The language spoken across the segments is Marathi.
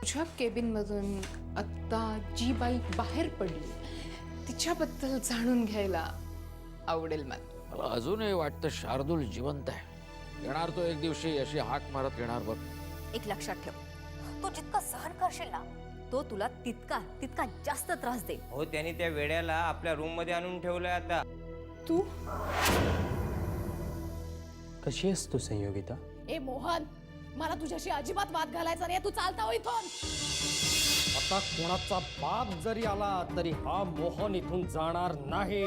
तुझ्या केबिनमधून आत्ता जी बाई बाहेर पडली तिच्याबद्दल जाणून घ्यायला आवडेल मला. मला अजूनही वाटतं शार्दूल जिवंत आहे. येणार तो एक दिवशी अशी हाक मारत येणार बघ. एक लक्षात ठेव, तू जितका सहन करशील ना तो तुला तितका जास्त त्रास देईल. हो, त्यांनी त्या वेड्याला आपल्या रूम मध्ये आणून ठेवलंय आता. तू कशी आहेस तू संयोगिता? ए मोहन, मला तुझ्याशी अजिबात वाद घालायचा नाही. तू चालता हो इथून. आता कोणाचा बाप जरी आला तरी हा मोहन इथून जाणार नाही.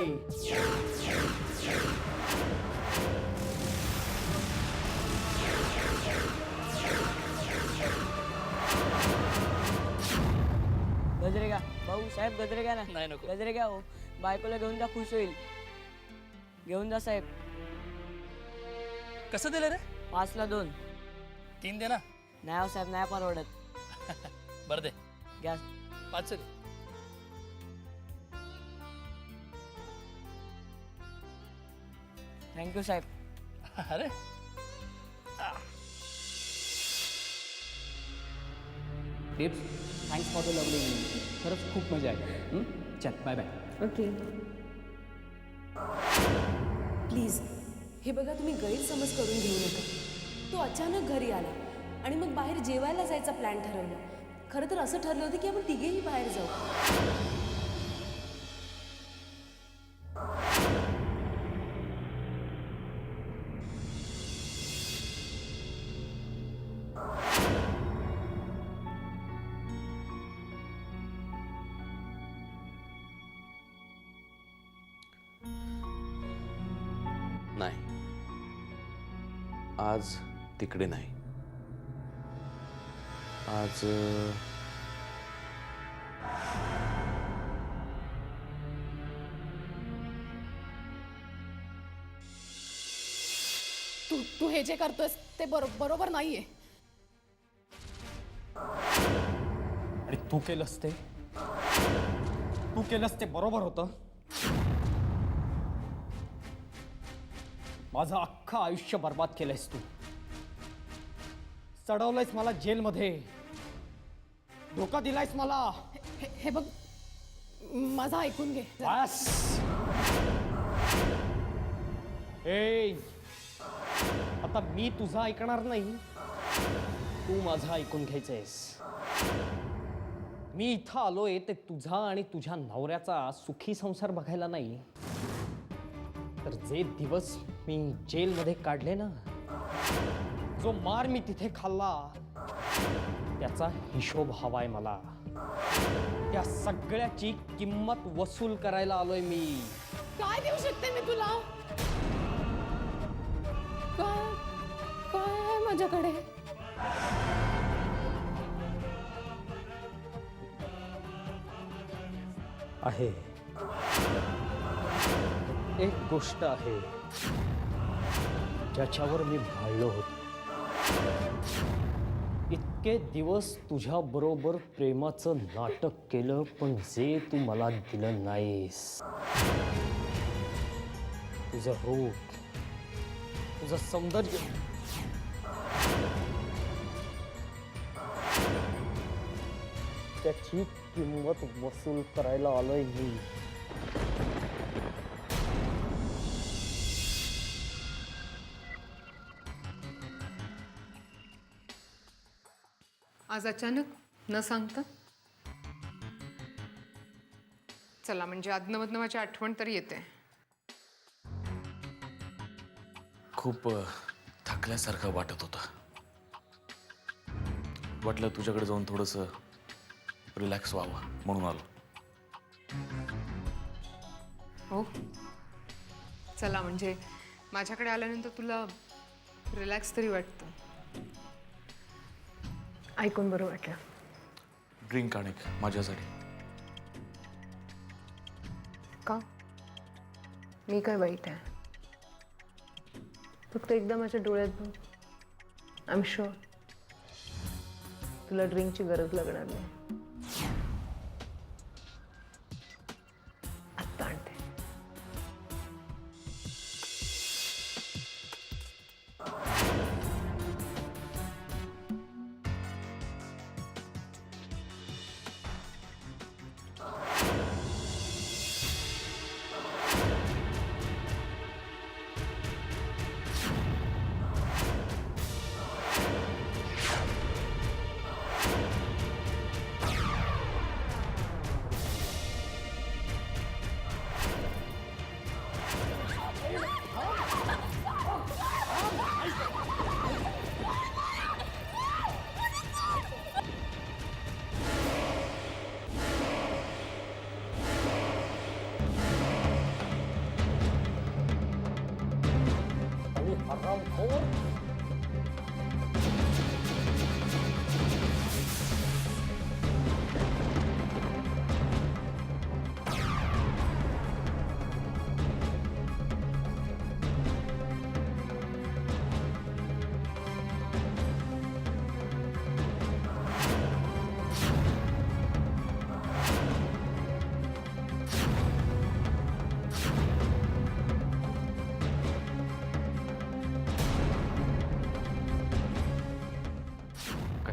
गजरे घ्या भाऊ साहेब, गजरे घ्या ना. नाही नको, गजरे घ्या हो. बायकोला घेऊन जा, खुश होईल. घेऊन जा साहेब. कसं दिलं रे? 5ला 2. 3 दे ना. नाही हो साहेब, नाही परवडत. बरं दे, घ्या. 5 दे. थँक्यू साहेब. अरे tips, thanks for the lovely evening. खरंच खूप मजा आली. चल बाय बाय. ओके. प्लीज, हे बघा, तुम्ही गैरसमज करून घेऊ नका. तो अचानक घरी आला आणि मग बाहेर जेवायला जायचा प्लॅन ठरवला. खरं तर असं ठरलं होतं की आपण तिघेही बाहेर जाऊ. नाही, आज तिकडे नाही. आज तू हे जे करतोयस ते बरोबर नाहीये. आणि तू केलंस ते बरोबर होतं. माझं अख्खं आयुष्य बर्बाद केलंयस तू. चढवलंयस मला जेलमध्ये, धोका दिलायस मला. हे बघ, माझं ऐकून घे. बस. ए, आता मी तुझं ऐकणार नाही, तू माझं ऐकून घ्यायचंयस. मी इथं आलोय ते तुझा आणि तुझ्या नवऱ्याचा सुखी संसार बघायला नाही, तर जे दिवस मी जेलमध्ये काढले ना, जो मार मी तिथे खाल्ला, त्याचा हिशोब हवाय मला. त्या सगळ्याची किंमत वसूल करायला आलोय मी. काय देऊ शकते मी तुला? काय आहे माझ्याकडे? आहे एक गोष्ट आहे ज्याच्यावर मी भाळलो होतो. इतके दिवस तुझ्या बरोबर प्रेमाचं नाटक केलं, पण जे तू मला दिलं नाहीस, तुझं रूप, तुझं सौंदर्य, त्याची किंमत वसूल करायला आलोय मी. आज अचानक न सांगता. चला, म्हणजे अदनमधनं माझी आठवण तरी येते. खूप थकल्यासारखं वाटत होतं. वाटलं तुझ्याकडे जाऊन थोडंसं रिलॅक्स व्हावं म्हणून आलो. हो, चला, म्हणजे माझ्याकडे आल्यानंतर तुला रिलॅक्स तरी वाटतं. ऐकून बरं वाटलं. ड्रिंक आण एक माझ्यासाठी. का? मी काय वाईट आहे? फक्त एकदा माझ्या डोळ्यात बघ. आय एम शुअर तुला ड्रिंकची गरज लागणार नाही. आत्ता आणते.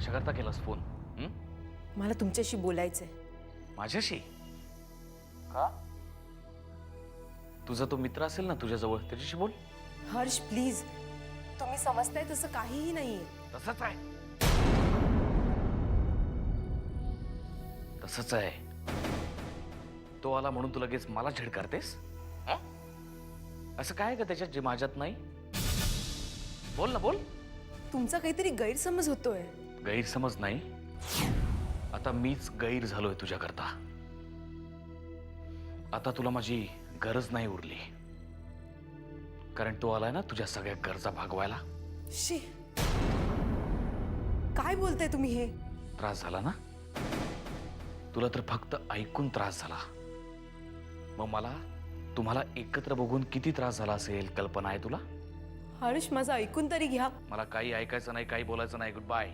कशाकरता केलास फोन? मला तुमच्याशी बोलायचंय. माझ्याशी? का? तुझा तो मित्र असेल ना तुझ्याजवळ, त्याच्याशी बोल. हर्ष प्लीज, तुम्ही समजताय तसं काहीही नाहीये. तसंच आहे. तसंच आहे. तो आला म्हणून तू लगेच मला छेड करतेस? असं काय का त्याच्यात जे माझ्यात नाही? बोल ना, बोल. तुमचा काहीतरी गैरसमज होतोय. गैरसमज नाही, आता मीच गैर झालोय तुझ्याकरता. आता तुला माझी गरज नाही उरली, कारण तो आलाय ना तुझ्या सगळ्या गरजा भागवायला. शी, काय बोलताय तुम्ही हे? त्रास झाला ना तुला? तर फक्त ऐकून त्रास झाला. मग मला तुम्हाला एकत्र बघून किती त्रास झाला असेल कल्पना आहे तुला? हर्ष, माझं ऐकून तरी घ्या. मला काही ऐकायचं नाही, काही बोलायचं नाही. Good bye.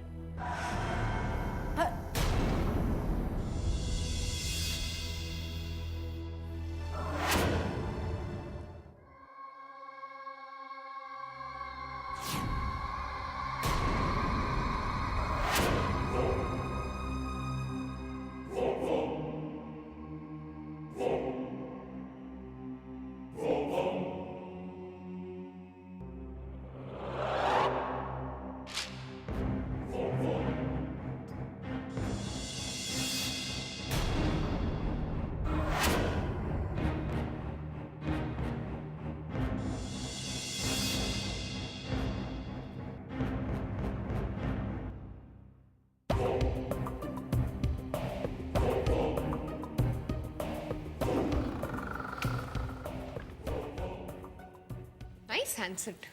Nice handset.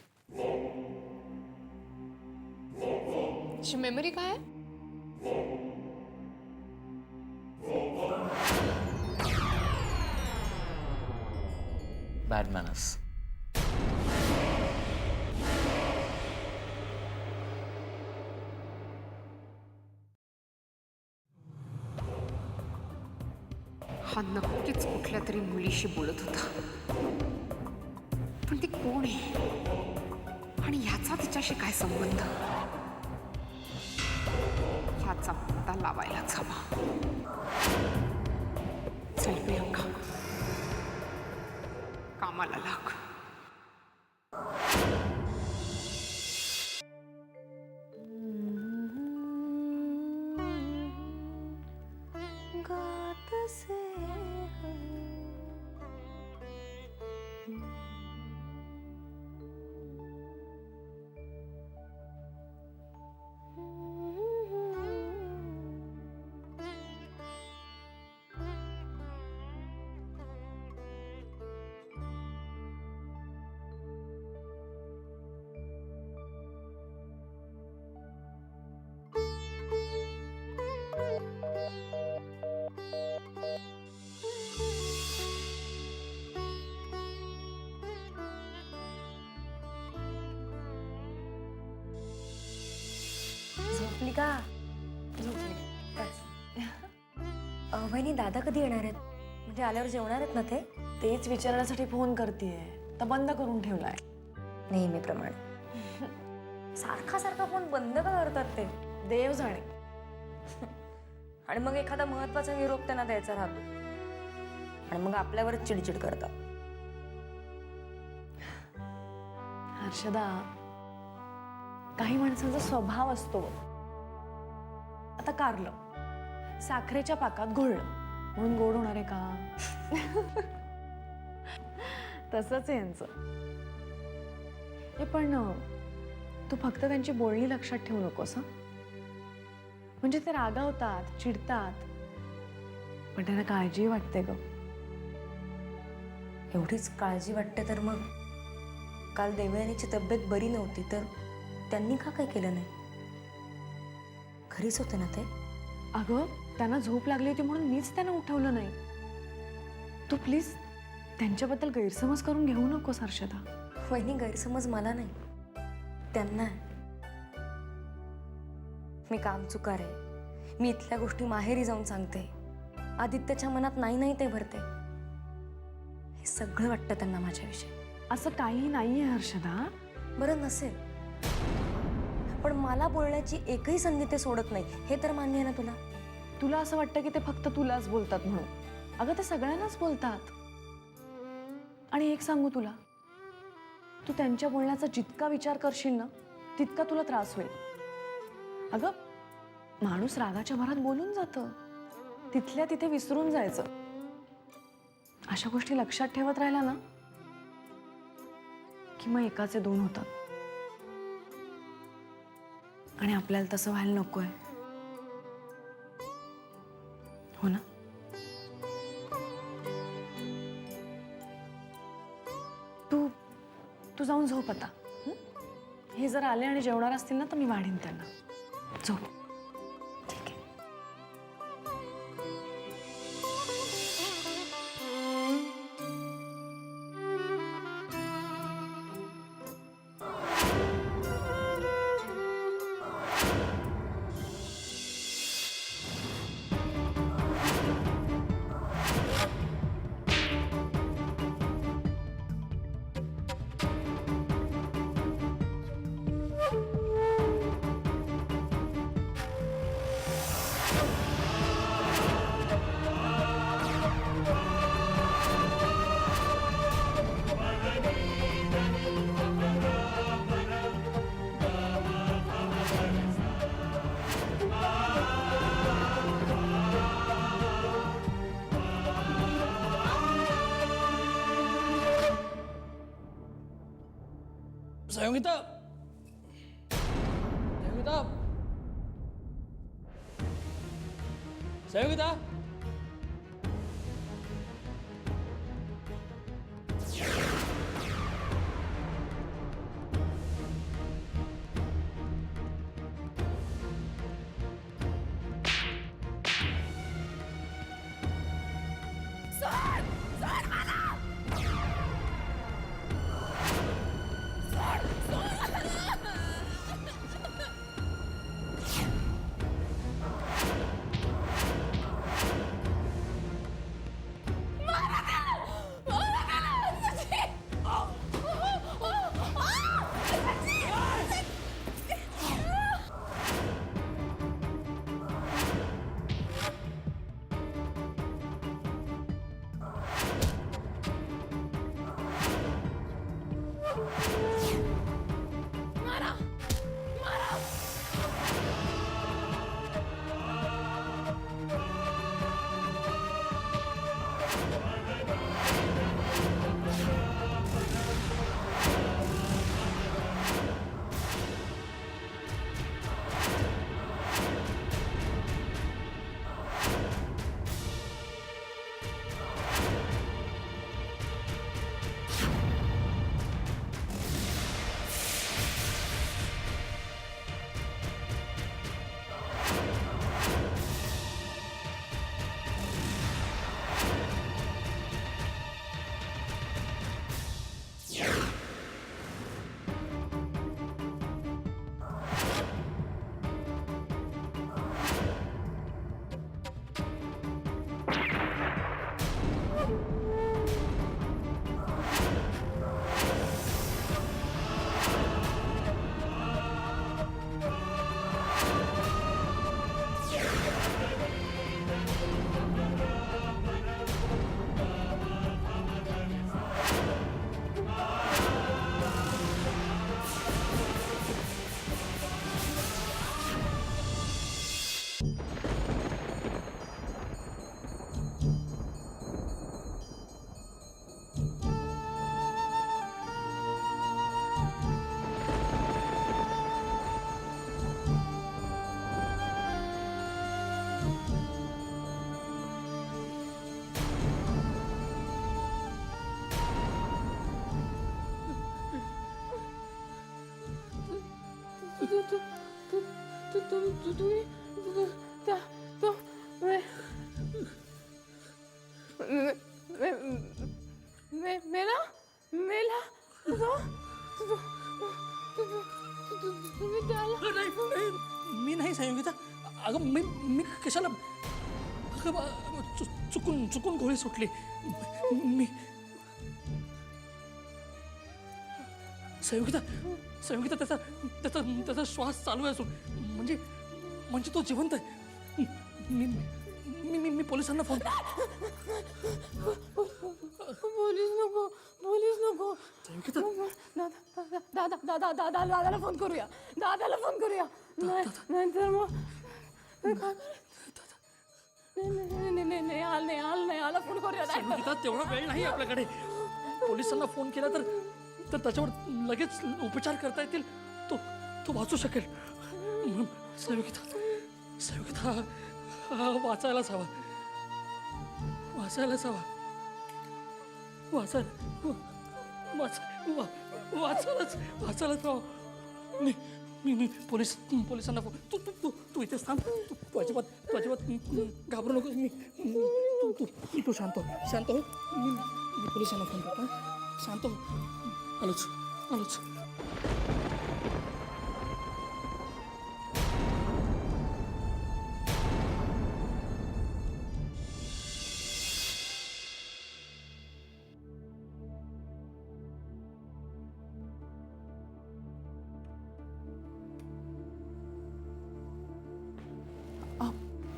ची मेमरी काय आहे? Bad manners. हा नक्कीच कुठल्या तरी मुलीशी बोलत होता, पण ती कोण आहे आणि ह्याचा तिच्याशी काय संबंध? ह्याचा पत्ता लावायलाच हवा. चल प्रियंका, कामाला लाग. झोपली का? झोपली. वहिनी, दादा कधी येणार आहेत? म्हणजे आल्यावर जेवणार आहेत ना ते? तेच विचारण्यासाठी फोन करतेय, तर बंद करून ठेवलाय. नेहमीप्रमाणे. सारखा सारखा फोन बंद का करतात ते? देव जाणे. आणि मग एखादा महत्वाचा निरोप त्यांना द्यायचा राहतो आणि मग आपल्यावरच चिडचिड करतात. हर्षदा, काही माणसांचा स्वभाव असतो. आता कारलं साखरेच्या पाकात घोळलं म्हणून गोड होणार आहे का? तसंच आहे यांचं. हे पण तू फक्त त्यांची बोलणी लक्षात ठेवू नकोस. म्हणजे ते रागावतात, चिडतात, पण त्यांना काळजी वाटते ग. एवढीच काळजी वाटते तर मग काल देवयानीची तब्येत बरी नव्हती तर त्यांनी का काही केलं नाही? घरीच होते ना ते. अगं, त्यांना झोप लागली होती म्हणून मीच त्यांना उठवलं नाही. तू प्लीज त्यांच्याबद्दल गैरसमज करून घेऊ नकोस हर्षदा. वहिनी, गैरसमज मला नाही, त्यांना आहे. मी काम चुकार आहे. मी इथल्या गोष्टी माहेरी जाऊन सांगते. आदित्यच्या मनात नाही नाही ते भरते. हे सगळं वाटतं त्यांना माझ्याविषयी. असं काही नाहीये हर्षदा. बरं नसेल, पण मला बोलण्याची एकही संधी ते सोडत नाही, हे तर मान्य आहे ना तुला? तुला असं वाटतं की ते फक्त तुलाच बोलतात म्हणून. अगं ते सगळ्यांनाच बोलतात. आणि एक सांगू तुला, तू त्यांच्या बोलण्याचा जितका विचार करशील ना तितका तुला त्रास होईल. अगं माणूस रागाच्या भरात बोलून जातं, तिथल्या तिथे विसरून जायचं. अशा गोष्टी लक्षात ठेवत राहिला ना की मग एकाचे दोन होतात. आणि आपल्याला तसं व्हायला नकोय, हो ना? तू जाऊन झोप आता. हे जर आले आणि जेवणार असतील ना तर मी वाढीन त्यांना. झोप. ठीक आहे. संयोगिता, संयोगिता, संयोगिता. मी नाही संयोगिता. अगं मी कशाला चुकून गोळी सुटली. मी संयोगिता संयोगिता त्याचा त्याचा त्याचा श्वास चालू आहे असून म्हणजे म्हणजे तो जिवंत आहे. मी मी मी मी पोलिसांना फोन पोलीस नको संयोगिता दादाला फोन करूया नाहीतर मग नेहाला फोन करूया संयोगिता तेवढा वेळ नाही आपल्याकडे. पोलिसांना फोन केला तर तर त्याच्यावर लगेच उपचार करता येतील. तो तो वाचू शकेल. संयोगिता संयोगिता वाचायलाच हवा वाचायलाच हवा वाचायलाच हवा. मी पोलिसांना फोन तू तू तू तू इथेच थांब. तू अजिबात घाबरू नको. तू शांत हो. मी पोलिसांना फोन करतो. शांत हो. आलोच.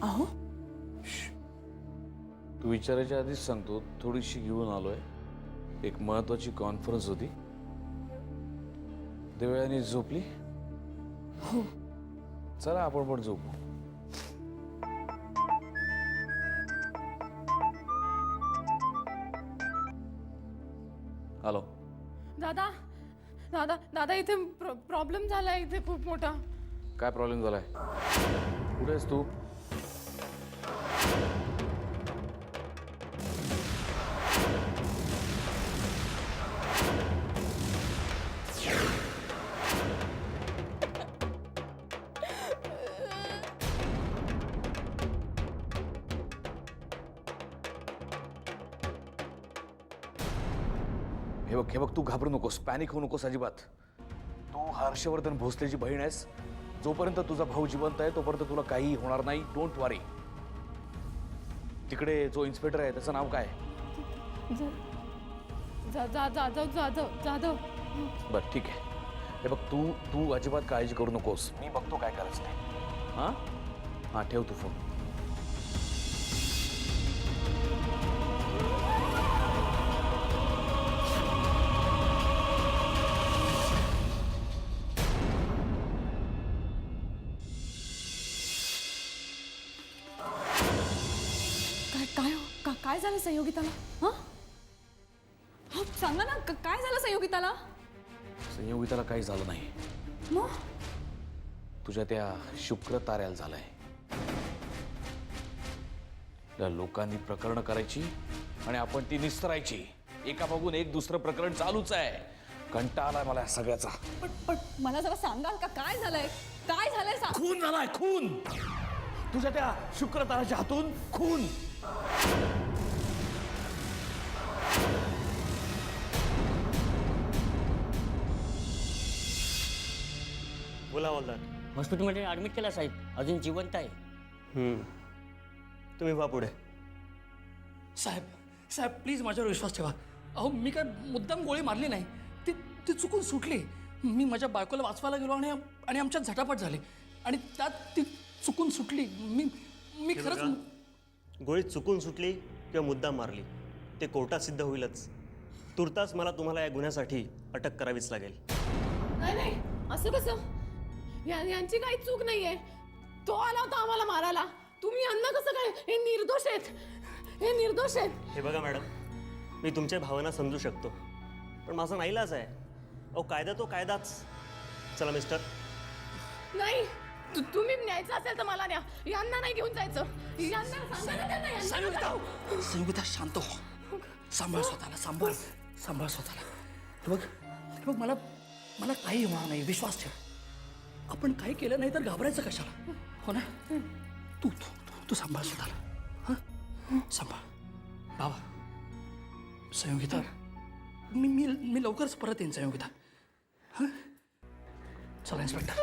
अहो तू विचारायच्या आधीच सांगतो, थोडीशी घेऊन आलोय. एक महत्वाची कॉन्फरन्स होती. देवयानी झोपली? हो. चला आपण पण झोपू. हॅलो. दादा इथे प्रॉब्लेम झालाय इथे खूप मोठा. काय प्रॉब्लेम झालाय? कुठे आहेस तू? हे बघ तू घाबरू नकोस, पॅनिक होऊ नकोस अजिबात. तू हर्षवर्धन भोसलेची बहीण आहेस. जोपर्यंत तुझा भाऊ जिवंत आहे तोपर्यंत तुला काहीही होणार नाही. डोंट वरी. तिकडे जो इन्स्पेक्टर आहे त्याचं नाव काय? जाधव. बरं ठीक आहे. हे बघ तू अजिबात काळजी करू नकोस. मी बघतो काय करायचं ते. हां ठेव तू फोन. काय झालं संयोगिताला? हा सांगा ना काय झालं संयोगिताला? संयोगिताला काही झालं नाही. मग तुझ्या त्या शुक्र ताऱ्याला झालंय. त्या लोकांनी प्रकरण करायची आणि आपण ती निस्तरायची. एका बघून एक दुसरं प्रकरण चालूच आहे. कंटाळा आलाय मला या सगळ्याचा. पण मला जरा सांगाल का काय झालंय? खून झालाय, खून. तुझ्या त्या शुक्र ताऱ्याच्या हातून खून. बोला हवालदार. हॉस्पिटलमध्ये ॲडमिट केला साहेब. अजून जिवंत आहे. तुम्ही वा पुढे. साहेब प्लीज माझ्यावर विश्वास ठेवा. अहो मी काय मुद्दाम गोळी मारली नाही. ती चुकून सुटली. मी माझ्या बायकोला वाचवायला गेलो आणि आमच्यात झटापट झाली आणि त्यात ती चुकून सुटली. मी खरंच गोळी चुकून सुटली किंवा मुद्दाम मारली ते कोर्टात सिद्ध होईलच. तुर्तास मला तुम्हाला या गुन्ह्यासाठी अटक करावीच लागेल. नाही असं कसं? यांची काही चूक नाहीये. तो आला होता आम्हाला मारायला. तुम्ही यांना कसं काय? हे निर्दोष आहेत. हे बघा मॅडम, मी तुमच्या भावना समजू शकतो पण माझा नाईलाज आहे. अहो कायदा तो कायदाच. चला मिस्टर. नाही तुम्ही न्यायचं असेल तर मला न्या. यांना नाही घेऊन जायचं. यांना सांगा ना त्यांना यांना. संयोगिता शांत हो. सांभाळ स्वतःला. हे बघ मला काही होणार नाही. विश्वास ठेव. आपण काही केलं नाही तर घाबरायचं कशाला? हो ना? तू सांभाळ स्वतःला. सांभाळ बाबा. संयोगिता मी लवकरच परत येईन संयोगिता. चला इन्स्पेक्टर.